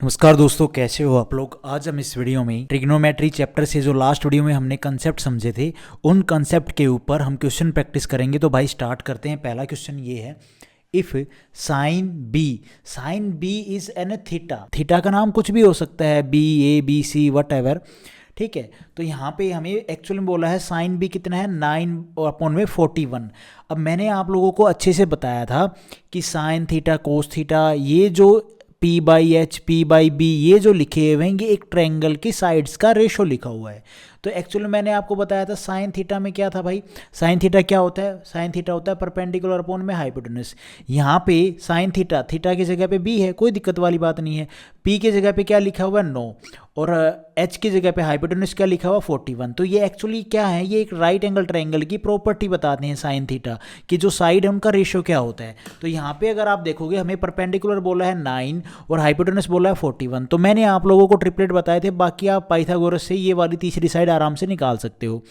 नमस्कार दोस्तों, कैसे हो आप लोग। आज हम इस वीडियो में ट्रिग्नोमेट्री चैप्टर से जो लास्ट वीडियो में हमने कंसेप्ट समझे थे उन कंसेप्ट के ऊपर हम क्वेश्चन प्रैक्टिस करेंगे। तो भाई स्टार्ट करते हैं। पहला क्वेश्चन ये है, if sine B is an theta. Theta का नाम कुछ भी हो सकता है, B, A, B, C, whatever. ठीक है, तो यहाँ पे हमें एक्चुअली में बोला है साइन बी कितना है, 9/41। अब मैंने आप लोगों को अच्छे से बताया था कि साइन थीटा, कोस थीटा, ये जो P/H, P/B ये जो लिखे हुए हैं ये एक ट्रायंगल की साइड्स का रेशो लिखा हुआ है। तो एक्चुअली मैंने आपको बताया था साइन थीटा में क्या था भाई, साइन थीटा क्या होता है, साइन थीटा होता है परपेंडिकुलर अपॉन में हाइपोटेनस। यहाँ पे साइन थीटा, थीटा की जगह पे बी है, कोई दिक्कत वाली बात नहीं है। पी की जगह पे क्या लिखा हुआ है, 9, और एच की जगह पे हाइपोटेनस क्या लिखा हुआ, 41। तो ये एक्चुअली क्या है, ये एक राइट एंगल ट्रायंगल की प्रॉपर्टी बताते हैं साइन थीटा कि जो साइड है उनका रेशियो क्या होता है। तो यहाँ पे अगर आप देखोगे हमें परपेंडिकुलर बोला है 9 और हाइपोटेनस बोला है 41। तो मैंने आप लोगों को ट्रिपलेट बताए थे, बाकी आप पाइथागोरस से ये वाली तीसरी साइड आराम से निकाल सकते हो।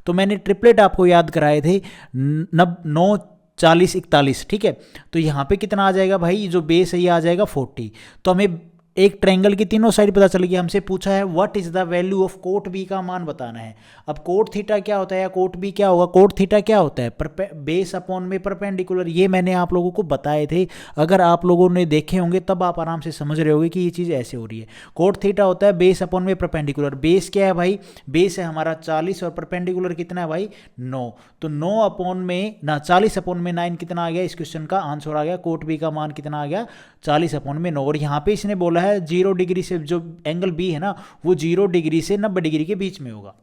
तो मैंने ट्रिपलेट आपको याद कराए थे 9, 40, 41। ठीक है, तो यहाँ पे कितना आ जाएगा भाई, जो बेस है ये आ जाएगा 40। तो हमें एक ट्रायंगल की तीनों साइड पता चल गई। हमसे पूछा है what is the value of cot B का मान बताना है। अब कोट थीटा क्या होता है या कोट बी क्या होगा, कोट थीटा क्या होता है, बेस अपॉन में परपेंडिकुलर। ये मैंने आप लोगों को बताए थे, अगर आप लोगों ने देखे होंगे तब आप आराम से समझ रहे होगे कि ये चीज़ ऐसे हो रही है। कोट थीटा होता है बेस अपॉन में परपेंडिकुलर। बेस क्या है भाई, बेस है हमारा 40 और परपेंडिकुलर कितना है भाई, 9। तो 9 अपॉन में ना 40 अपॉन में 9 कितना आ गया, इस क्वेश्चन का आंसर आ गया। कोट बी का मान कितना आ गया, 40 अपॉन में 9। और यहाँ पे इसने बोला है 0 डिग्री से, जो एंगल बी है ना वो 0 डिग्री से 90 डिग्री के बीच में होगा।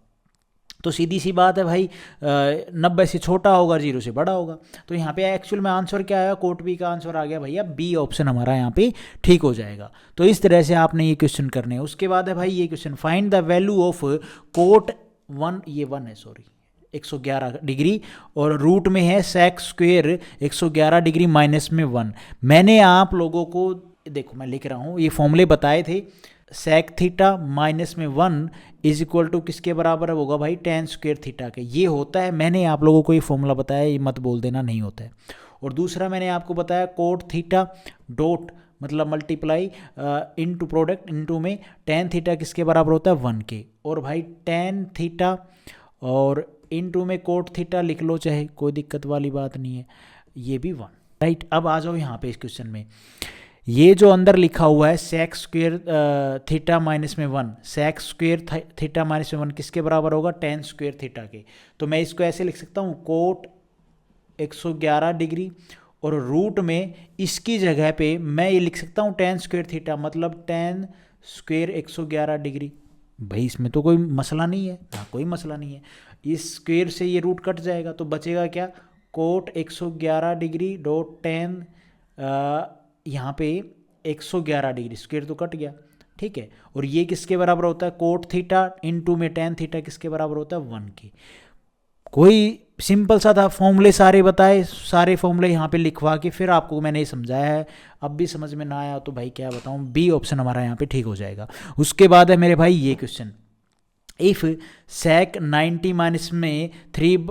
तो सीधी सी बात है भाई, 90 से छोटा होगा, 0 से बड़ा होगा। तो यहाँ पे एक्चुअल में आंसर क्या आया, कोट बी का आंसर आ गया भैया बी ऑप्शन हमारा यहाँ पे ठीक हो जाएगा। तो इस तरह से आपने ये क्वेश्चन करने हैं। उसके बाद है भाई ये question, find the value of cot 1, ये 1 है सॉरी, 111 डिग्री, और रूट में है सेक स्क्वेयर 111 डिग्री माइनस में 1। मैंने आप लोगों को देखो मैं लिख रहा हूँ, ये फॉर्मूले बताए थे। सेक थीटा माइनस में 1 इज इक्वल टू किसके बराबर होगा भाई, टेन स्क्वेयर थीटा के। ये होता है, मैंने आप लोगों को ये फॉर्मूला बताया, ये मत बोल देना नहीं होता है। और दूसरा मैंने आपको बताया कोट थीटा डॉट मतलब मल्टीप्लाई इनटू प्रोडक्ट इनटू में टेन थीटा किसके बराबर होता है, 1 के। और भाई टेन थीटा और इनटू में कोट थीटा लिख लो चाहे, कोई दिक्कत वाली बात नहीं है, ये भी 1। राइट, अब आ जाओ यहाँ पे इस क्वेश्चन में, ये जो अंदर लिखा हुआ है सेक स्क्वेयर थीटा माइनस में 1, सेक स्क्वेयर थीटा माइनस में 1 किसके बराबर होगा, टेन स्क्वेयर थीटा के। तो मैं इसको ऐसे लिख सकता हूँ, कोट 111 डिग्री और रूट में इसकी जगह पे मैं ये लिख सकता हूँ टेन स्क्वेयर थीटा, मतलब टेन स्क्वेयर 111 डिग्री। भाई इसमें तो कोई मसला नहीं है ना, कोई मसला नहीं है। इस स्क्वेयर से ये रूट कट जाएगा तो बचेगा क्या, कोट 111 डिग्री डॉट टेन, यहाँ पे 111 डिग्री, स्क्वेयर तो कट गया। ठीक है, और ये किसके बराबर होता है, कोट थीटा इनटू में टेन थीटा किसके बराबर होता है, 1 के। कोई सिंपल सा था, फॉर्मूले सारे बताए, सारे फॉर्मूले यहाँ पे लिखवा के फिर आपको मैंने ये समझाया है। अब भी समझ में ना आया तो भाई क्या बताऊँ, बी ऑप्शन हमारा यहाँ पे ठीक हो जाएगा। उसके बाद है मेरे भाई ये क्वेश्चन, इफ सेक 90 माइनस में 3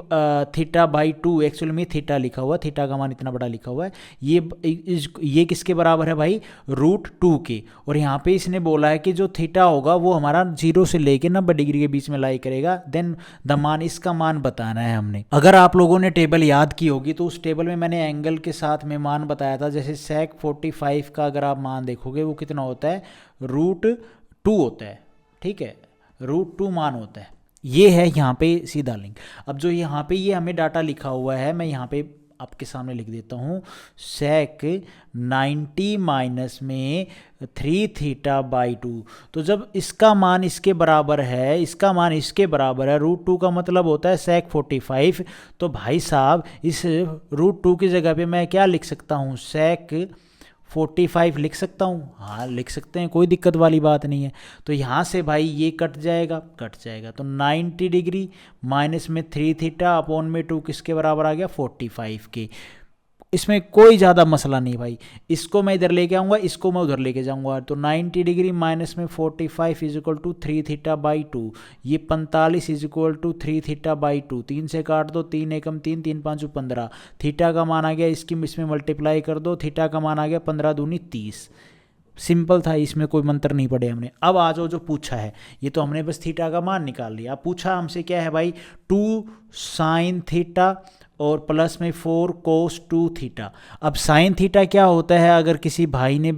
थीटा बाई 2, एक्चुअली में थीटा लिखा हुआ, थीटा का मान इतना बड़ा लिखा हुआ है, ये किसके बराबर है भाई, रूट 2 के। और यहाँ पे इसने बोला है कि जो थीटा होगा वो हमारा 0 से लेके 90 डिग्री के बीच में लाई करेगा, देन द मान, इसका मान बताना है हमने। अगर आप लोगों ने टेबल याद की होगी तो उस टेबल में मैंने एंगल के साथ में मान बताया था। जैसे सेक 45 का अगर आप मान देखोगे वो कितना होता है, रूट 2 होता है। ठीक है, रूट 2 मान होता है, ये है यहाँ पे सीधा लिंक। अब जो यहाँ पे ये हमें डाटा लिखा हुआ है, मैं यहाँ पे आपके सामने लिख देता हूँ, सेक 90 माइनस में 3 थीटा बाई 2। तो जब इसका मान इसके बराबर है, इसका मान इसके बराबर है, रूट 2 का मतलब होता है सेक 45। तो भाई साहब इस रूट 2 की जगह पे मैं क्या लिख सकता हूँ, सेक 45 लिख सकता हूँ। हाँ लिख सकते हैं, कोई दिक्कत वाली बात नहीं है। तो यहाँ से भाई ये कट जाएगा, कट जाएगा, तो 90 डिग्री माइनस में 3 थीटा अपॉन में 2 किसके बराबर आ गया, 45 के। इसमें कोई ज़्यादा मसला नहीं भाई, इसको मैं इधर लेके आऊँगा, इसको मैं उधर लेके जाऊँगा। तो 90 डिग्री माइनस में 45 is equal to 3 theta by 2, ये 45 is equal to 3 theta by 2। 3 से काट दो, 3 एकम 3, 3 5 15, थीटा का मान आ गया, इसकी इसमें मल्टीप्लाई कर दो, थीटा का मान आ गया 15 दूनी 30। सिंपल था, इसमें कोई मंत्र नहीं पढ़े हमने। अब आ जाओ जो पूछा है, ये तो हमने बस थीटा का मान निकाल लिया। अब पूछा हमसे क्या है भाई, 2 साइन थीटा और प्लस में 4 कोस 2 थीटा। अब साइन थीटा क्या होता है, अगर किसी भाई ने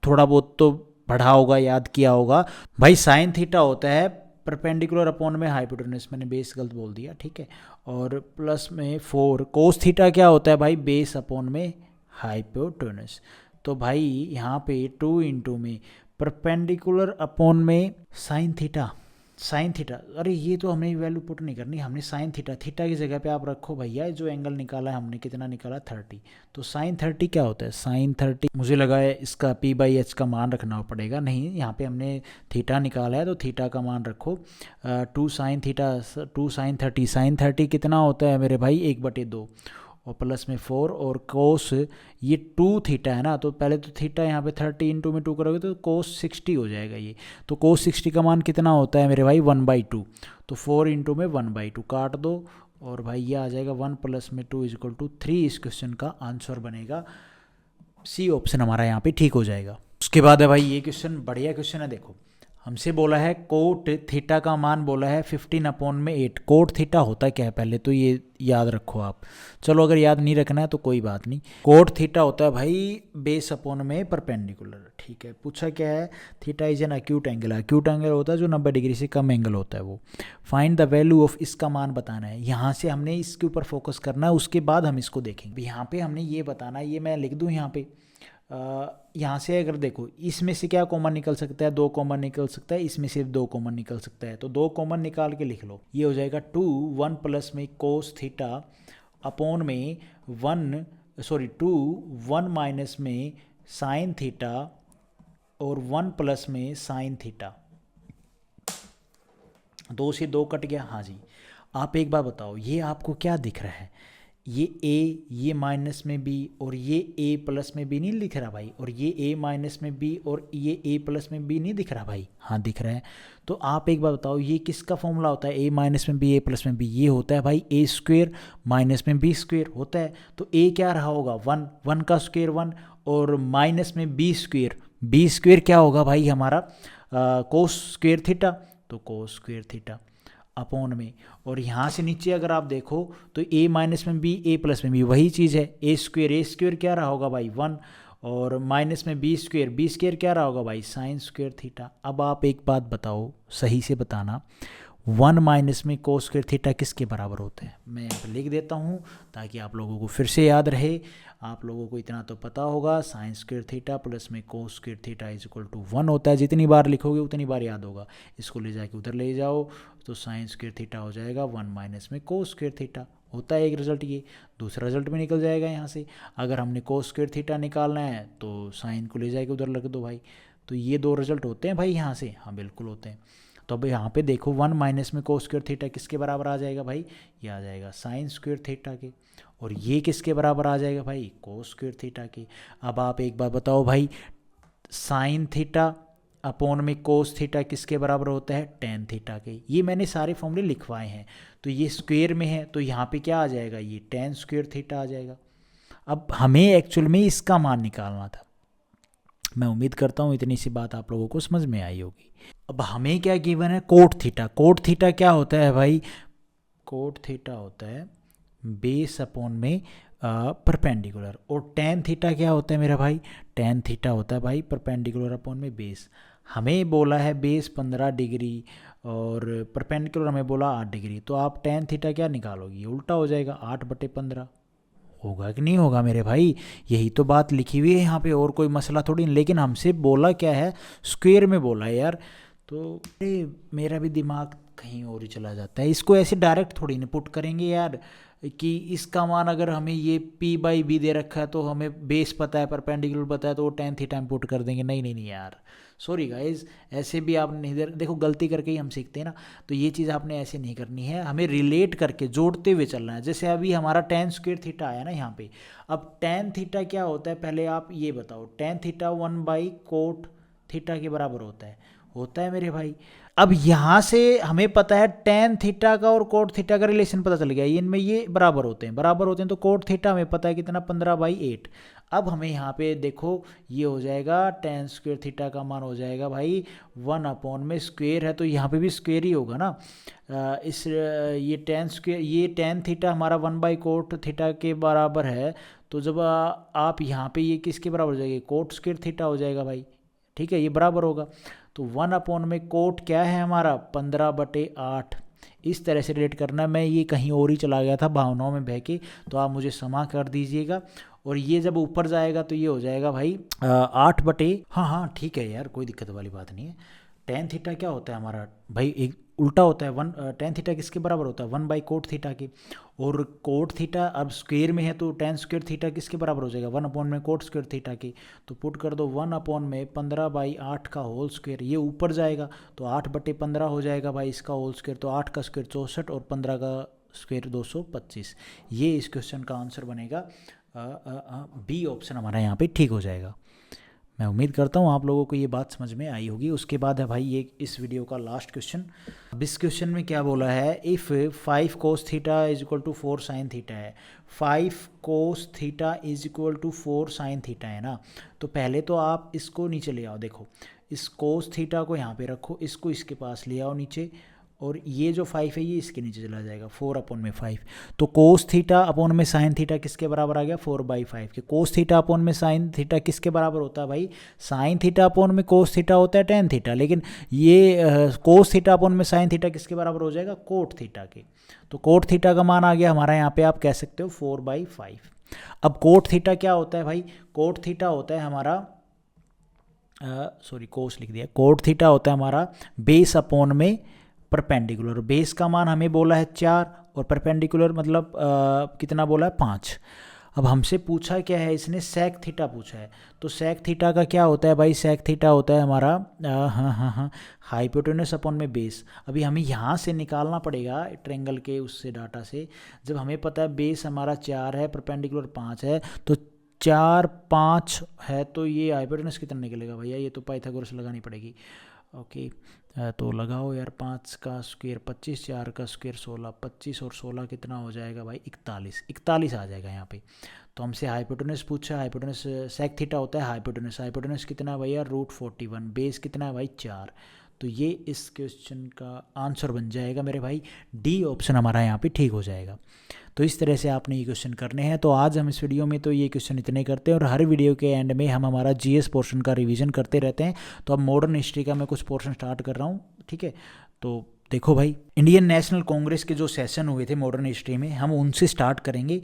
थोड़ा बहुत तो पढ़ा होगा, याद किया होगा भाई, साइन थीटा होता है परपेंडिकुलर अपॉन में हाइपोटेन्यूस, मैंने बेस गलत बोल दिया, ठीक है। और प्लस में 4 कोस थीटा क्या होता है भाई, बेस अपॉन में हाइपोटेन्यूस। तो भाई यहाँ पे 2 इंटू में परपेंडिकुलर अपॉन में साइन थीटा, साइन थीटा, अरे ये तो हमें वैल्यू पुट नहीं करनी, हमने साइन थीटा, थीटा की जगह पे आप रखो भैया जो एंगल निकाला है हमने, कितना निकाला 30। तो साइन 30 क्या होता है, साइन 30, मुझे लगा है इसका p/h का मान रखना पड़ेगा, नहीं, यहाँ पे हमने थीटा निकाला है तो थीटा का मान रखो। 2 साइन थीटा 2 साइन 30, साइन 30 कितना होता है मेरे भाई 1/2, और प्लस में 4 और कोस ये 2 थीटा है ना, तो पहले तो थीटा यहाँ पे 30 इंटू में 2 करोगे तो कोस 60 हो जाएगा ये। तो कोस 60 का मान कितना होता है मेरे भाई 1/2, तो 4 इंटू में 1/2 काट दो, और भाई ये आ जाएगा 1 प्लस में 2 इक्वल टू 3। इस क्वेश्चन का आंसर बनेगा सी ऑप्शन हमारा यहाँ पे ठीक हो जाएगा। उसके बाद है भाई ये क्वेश्चन बढ़िया क्वेश्चन है, देखो हमसे बोला है कोट थीटा का मान बोला है 15/8। कोट थीटा होता क्या है पहले तो ये याद रखो आप, चलो अगर याद नहीं रखना है तो कोई बात नहीं। कोट थीटा होता है भाई बेस अपॉन में परपेंडिकुलर, ठीक है। पूछा क्या है, theta is an acute angle, acute angle होता है जो 90 डिग्री से कम एंगल होता है वो। फाइंड द वैल्यू ऑफ, इसका मान बताना है, यहाँ से हमने इसके ऊपर फोकस करना है, उसके बाद हम इसको देखेंगे। यहाँ पे हमने ये बताना है, ये मैं लिख दूँ यहाँ पे, यहाँ से अगर देखो इसमें से क्या कॉमन निकल सकता है, 2 कॉमन निकल सकता है, इसमें सिर्फ 2 कॉमन निकल सकता है, तो 2 कॉमन निकाल के लिख लो। ये हो जाएगा 1 प्लस में कोस थीटा अपॉन में 1 माइनस में साइन थीटा और 1 प्लस में साइन थीटा। 2 से 2 कट गया, हाँ जी। आप एक बार बताओ ये आपको क्या दिख रहा है, ये a, ये माइनस में b और ये a प्लस में b नहीं दिख रहा भाई, और ये a माइनस में b और ये a प्लस में b नहीं दिख रहा भाई, हाँ दिख रहा है। तो आप एक बार बताओ ये किसका फॉर्मूला होता है, a माइनस में b a प्लस में b, ये होता है भाई a स्क्वेयर माइनस में b स्क्वेयर होता है। तो a क्या रहा होगा 1 का स्क्वेयर 1, और माइनस में b स्क्वेयर क्या होगा भाई हमारा कोस स्क्वेयर थीटा, तो कोस स्क्वेयर थीटा अपॉन में, और यहाँ से नीचे अगर आप देखो तो a माइनस में b a प्लस में b वही चीज़ है, a स्क्वेयर क्या रहा होगा भाई 1, और माइनस में b स्क्वेयर क्या रहा होगा भाई साइन स्क्वेयर थीटा। अब आप एक बात बताओ, सही से बताना, 1 माइनस में कोस स्क्वेयर थीटा किसके बराबर होते हैं, मैं यहाँ पर लिख देता हूँ ताकि आप लोगों को फिर से याद रहे। आप लोगों को इतना तो पता होगा, साइन स्क्वेयर थीटा प्लस में cos square theta is equal to 1 होता है। जितनी बार लिखोगे उतनी बार याद होगा, इसको ले जाके उधर ले जाओ तो साइन स्क्वेयर थीटा हो जाएगा 1 माइनस में कोस स्क्वेयर थीटा होता है एक रिजल्ट, ये दूसरा रिजल्ट भी निकल जाएगा यहाँ से। अगर हमने कोस स्क्वेयर थीटा निकालना है तो साइन को ले जाके उधर रख दो भाई, तो ये 2 रिजल्ट होते हैं भाई यहाँ से, हाँ बिल्कुल होते हैं। तो अब यहाँ पे देखो 1 माइनस में कोस स्क्वेयर थीटा किसके बराबर आ जाएगा भाई, ये आ जाएगा साइन स्क्वेयर थीटा के, और ये किसके बराबर आ जाएगा भाई कोस स्क्वेयर थीटा के। अब आप एक बार बताओ भाई, साइन थीटा अपॉन में कोस थीटा किसके बराबर होता है टेन थीटा के। ये मैंने सारे फॉर्मूले लिखवाए हैं, तो ये स्क्वेयर में है तो यहाँ पे क्या आ जाएगा, ये टेन स्क्वेयर थीटा आ जाएगा। अब हमें एक्चुअल में इसका मान निकालना था, मैं उम्मीद करता हूँ इतनी सी बात आप लोगों को समझ में आई होगी। अब हमें क्या गिवन है, कोट थीटा। कोट थीटा क्या होता है भाई, कोट थीटा होता है बेस अपॉन में परपेंडिकुलर, और टेन थीटा क्या होता है मेरा भाई, टेन थीटा होता है भाई परपेंडिकुलर अपॉन में बेस। हमें बोला है बेस 15 डिग्री और परपेंडिकुलर हमें बोला 8 डिग्री, तो आप टेन थीटा क्या निकालोगे, उल्टा हो जाएगा 8/15 होगा कि नहीं होगा मेरे भाई। यही तो बात लिखी हुई है यहाँ पे, और कोई मसला थोड़ी नहीं। लेकिन हमसे बोला क्या है, स्क्वायर में बोला है यार, तो मेरा भी दिमाग कहीं और ही चला जाता है। इसको ऐसे डायरेक्ट थोड़ी ना पुट करेंगे यार, कि इसका मान अगर हमें ये p/b दे रखा है तो हमें बेस पता है परपेंडिकुलर पता है तो वो टेन थीटा में पुट कर देंगे। नहीं नहीं नहीं यार, सॉरी गाइज, ऐसे भी आप नहीं देखो, गलती करके ही हम सीखते हैं ना, तो ये चीज़ आपने ऐसे नहीं करनी है, हमें रिलेट करके जोड़ते हुए चलना है। जैसे अभी हमारा टेन स्क्वेयर थीटा आया ना यहाँ पे, अब टेन थीटा क्या होता है पहले आप ये बताओ, टेन थीटा 1/कोट थीटा के बराबर होता है, होता है मेरे भाई। अब यहाँ से हमें पता है टेन थीटा का और कोट थीटा का रिलेशन पता चल गया, इनमें ये बराबर होते हैं, बराबर होते हैं, तो कोट थीटा हमें पता है कितना 15/8। अब हमें यहाँ पे देखो ये हो जाएगा टेन स्क्वेयर थीटा का मान हो जाएगा भाई 1/में स्क्वेयर है तो यहाँ पे भी स्क्वेयर ही होगा ना। ये टेन स्क्वेयर, ये टेन थीटा हमारा 1/कोट थीटा के बराबर है, तो जब आप यहाँ पे ये किसके बराबर हो जाएगी, कोट स्क्वेयर थीटा हो जाएगा भाई। ठीक है, ये बराबर होगा, तो 1/में कोट क्या है हमारा 15/8। इस तरह से रिलेट करना है। मैं ये कहीं और ही चला गया था भावनाओं में बह के, तो आप मुझे क्षमा कर दीजिएगा। और ये जब ऊपर जाएगा तो ये हो जाएगा भाई 8/, हाँ ठीक है यार, कोई दिक्कत वाली बात नहीं है। टेन थीटा क्या होता है हमारा भाई, एक उल्टा होता है, टेन थीटा किसके बराबर होता है 1/कोट थीटा के। और कोट थीटा अब स्क्वेयर में है तो टेन स्क्वेयर थीटा किसके बराबर हो जाएगा 1/में कोट स्क्वेयर थीटा के। तो पुट कर दो 1/में 15/8 का होल स्क्वेयर, ये ऊपर जाएगा तो 8/15 हो जाएगा भाई इसका होल स्क्वेयर, तो 8 का स्क्वेयर 64 और 15 का स्क्वेयर 225। ये इस क्वेश्चन का आंसर बनेगा। बी ऑप्शन हमारा यहाँ पे ठीक हो जाएगा। मैं उम्मीद करता हूँ आप लोगों को ये बात समझ में आई होगी। उसके बाद है भाई ये इस वीडियो का लास्ट क्वेश्चन। अब इस क्वेश्चन में क्या बोला है, if 5 cos theta is equal to 4 sin theta है। 5 cos theta is equal to 4 sin theta है ना, तो पहले तो आप इसको नीचे ले आओ। देखो इस cos थीटा को यहाँ पे रखो, इसको इसके पास ले आओ नीचे, और ये जो 5 है ये इसके नीचे चला जाएगा 4/5। तो कोस थीटा अपॉन में साइन थीटा किसके बराबर आ गया 4/5 के। कोस थीटा अपॉन में साइन थीटा किसके बराबर होता है भाई, साइन थीटा अपॉन में कोस थीटा होता है टेन थीटा, लेकिन ये कोस थीटा अपॉन में साइन थीटा किसके बराबर हो जाएगा कोट थीटा के। तो कोट थीटा का मान आ गया हमारा यहाँ पे, आप कह सकते हो 4/5। अब कोट थीटा क्या होता है भाई, कोट थीटा होता है हमारा कोस लिख दिया, कोट थीटा होता है हमारा बेस अपॉन में परपेंडिकुलर। बेस का मान हमें बोला है 4 और परपेंडिकुलर मतलब कितना बोला है 5। अब हमसे पूछा क्या है इसने, सेक थीटा पूछा है। तो सेक थीटा का क्या होता है भाई, सेक थीटा होता है हमारा हाइपोटेनस अपॉन में बेस। अभी हमें यहाँ से निकालना पड़ेगा ट्रेंगल के उससे डाटा से। जब हमें पता है बेस हमारा 4 है, परपेंडिकुलर 5 है, तो 4 5 है, तो ये हाइपोटेनस कितना निकलेगा भैया, ये तो पाइथागोरस लगानी पड़ेगी। ओके तो लगाओ यार, 5 का स्क्वायर 25, 4 का स्क्वायर 16, 25 और 16 कितना हो जाएगा भाई 41 आ जाएगा यहाँ पे। तो हमसे हाइपोटेनस पूछा, हाइपोटेनस सेक थीटा होता है हाइपोटेनस, हाइपोटेनस कितना है भैया √41, बेस कितना है भाई 4। तो ये इस क्वेश्चन का आंसर बन जाएगा मेरे भाई, डी ऑप्शन हमारा यहाँ पे ठीक हो जाएगा। तो इस तरह से आपने ये क्वेश्चन करने हैं। तो आज हम इस वीडियो में तो ये क्वेश्चन इतने करते हैं, और हर वीडियो के एंड में हम हमारा जीएस पोर्शन का रिवीजन करते रहते हैं। तो अब मॉडर्न हिस्ट्री का मैं कुछ पोर्शन स्टार्ट कर रहा हूँ, ठीक है। तो देखो भाई, इंडियन नेशनल कांग्रेस के जो सेशन हुए थे मॉडर्न हिस्ट्री में, हम उनसे स्टार्ट करेंगे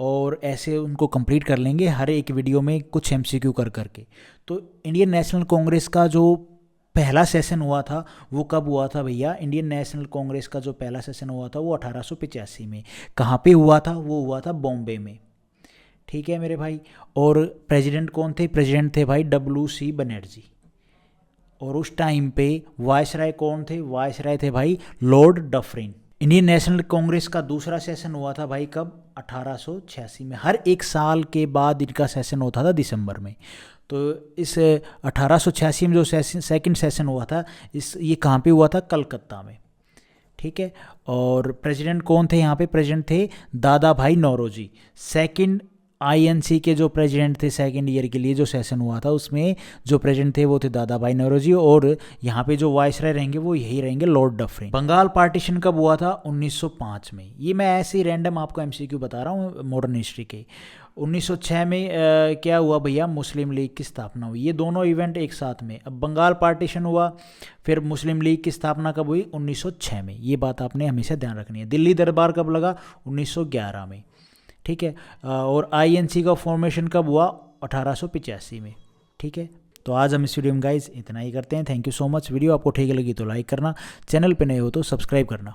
और ऐसे उनको कंप्लीट कर लेंगे हर एक वीडियो में कुछ एमसीक्यू कर करके। तो इंडियन नेशनल कांग्रेस का जो पहला सेशन हुआ था वो कब हुआ था भैया, इंडियन नेशनल कांग्रेस का जो पहला सेशन हुआ था वो 1885 में। कहाँ पे हुआ था, वो हुआ था बॉम्बे में, ठीक है मेरे भाई। और प्रेसिडेंट कौन थे, प्रेसिडेंट थे भाई WC बनर्जी। और उस टाइम पे वायसराय कौन थे, वायसराय थे भाई Lord Dufferin. Indian national Congress का दूसरा सेशन हुआ था भाई कब, 1886 में। हर एक साल के बाद इनका सेशन होता था दिसंबर में। तो इस 1886 में जो सेकंड सेशन हुआ था, ये कहाँ पे हुआ था, कलकत्ता में, ठीक है। और प्रेसिडेंट कौन थे यहाँ पे, प्रेसिडेंट थे दादा भाई नौरोजी। सेकंड INC के जो प्रेसिडेंट थे सेकंड ईयर के लिए जो सेशन हुआ था, उसमें जो प्रेसिडेंट थे वो थे दादा भाई नौरोजी। और यहाँ पे जो वायसराय रहेंगे वो यही रहेंगे लॉर्ड डफरिन। बंगाल पार्टीशन कब हुआ था, 1905 में। ये मैं ऐसे ही रैंडम आपको MCQ बता रहा हूँ मॉडर्न हिस्ट्री के। 1906 में क्या हुआ भैया, मुस्लिम लीग की स्थापना हुई। ये दोनों इवेंट एक साथ में। अब बंगाल पार्टीशन हुआ, फिर मुस्लिम लीग की स्थापना कब हुई, 1906 में। ये बात आपने हमेशा ध्यान रखनी है। दिल्ली दरबार कब लगा, 1911 में, ठीक है। और INC का फॉर्मेशन कब हुआ, 1885 में, ठीक है। तो आज हम इस वीडियो में गाइज इतना ही करते हैं। Thank you so much. Video आपको ठीक लगी तो लाइक करना, चैनल पे नए हो तो सब्सक्राइब करना।